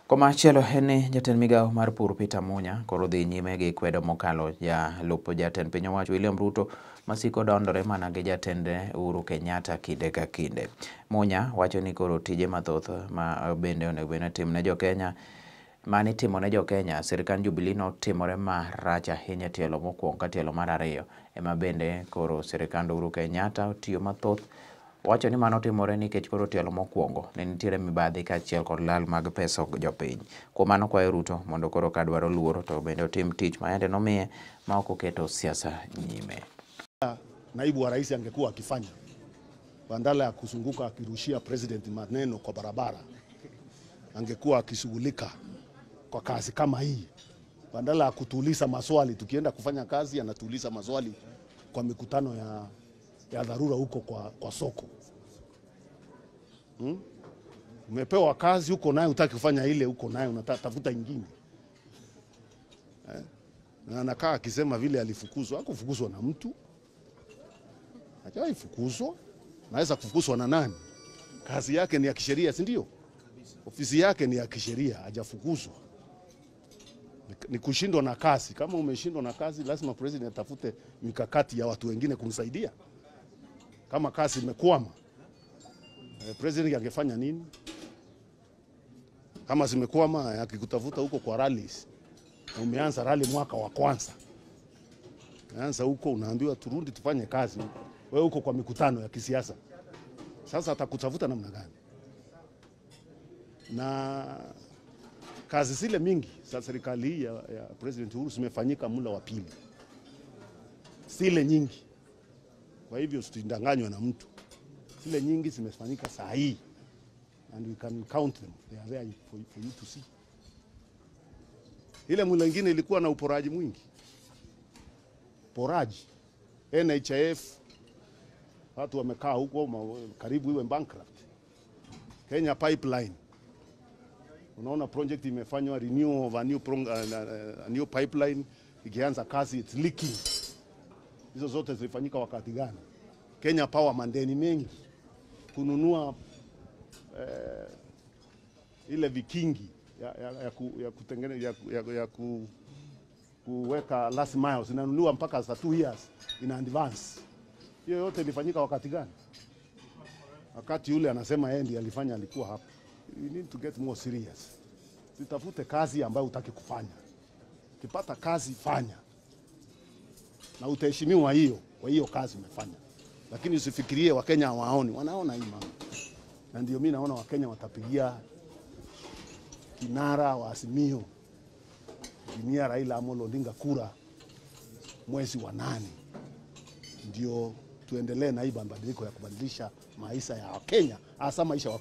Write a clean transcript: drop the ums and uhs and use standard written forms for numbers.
Komachielo hene jatend migao mar pur Peter Munya koro dhi nyime gi kwedo mokalo lupo jatend piny owacho William Ruto masiko dondore mana gi jatende Uhuru Kenyatta kinde ka kinde. Munya wacho ni koro tije mathoth ma bende onego bed ni timne jo-Kenya mani timo ne jo-Kenya sirkand Jubilee notimore marach ahinya tielo mokwongo ka tielo mar ariyo ema bende koro sirkand Uhuru Kenyatta tiyo mathoth. Wacho ni mano timore nikech koro tielo mokwongo ne nitiere mibadhi kaachiel kod lal mag pesa jopiny. Kuom mano kwayo Ruto mondo koro ka dwaro luoro to bende otim tich ma ende nomiye ma ok oketo siasa nyime. Naibu wa rais angekuwa akifanya badala ya kuzunguka akirushia president maneno kwa barabara, angekuwa akishughulika kwa kazi kama hii, badala ya kutuliza maswali. Tukienda kufanya kazi anatuliza maswali kwa mikutano ya dharura huko kwa soko. Umepewa kazi huko naye utaki kufanya ile huko naye unatafuta nyingine. Na anakaa akisema vile alifukuzwa. Hakufukuzwa na mtu. Hajaifukuzwa. Naweza kufukuzwa na nani? Kazi yake ni ya kisheria, si ndio? Ofisi yake ni ya kisheria, hajafukuzwa. Ni kushindwa na kazi. Kama umeshindwa na kazi, lazima president atafute mikakati ya watu wengine kumsaidia. Kama kazi imekwama, president angefanya nini? Kama zimekwama, akikutafuta huko kwa rallies, umeanza rally mwaka wa kwanza, umeanza huko unaambiwa turudi tufanye kazi, wewe huko kwa mikutano ya kisiasa. Sasa atakutafuta namna gani? Na kazi zile mingi za serikali hii ya President Uhuru zimefanyika mula wa pili, zile nyingi. Kwa hivyo usitindanganywe na mtu. Zile nyingi zimefanyika saa hii, and we can count them. They are there for you to see. Ile mula ingine ilikuwa na uporaji mwingi. Poraji. NHIF, watu wamekaa huko karibu iwe bankrupt. Kenya Pipeline. Unaona project imefanywa renewal of a new pipeline, ikianza kazi it's leaking. Hizo zote zilifanyika wakati gani? Kenya Power mandeni mengi kununua ile vikingi ya kutengeneza kuweka last mile zinanunua mpaka za 2 years in advance. Hiyo yote ilifanyika wakati gani? Wakati yule anasema yeye ndiye alifanya, alikuwa hapa. You need to get more serious. Sitafute kazi ambayo utaki kufanya. Ukipata kazi fanya. Na utaheshimiwa hiyo kwa hiyo kazi umefanya. Lakini usifikirie Wakenya waoni, wanaona hii mambo. Na ndio mimi naona Wakenya watapigia kinara wa Azimio Injinia Raila Amolo Odinga kura mwezi wa 8. Ndio tuendelee na hii mabadiliko ya kubadilisha maisha ya Wakenya, hasa maisha wa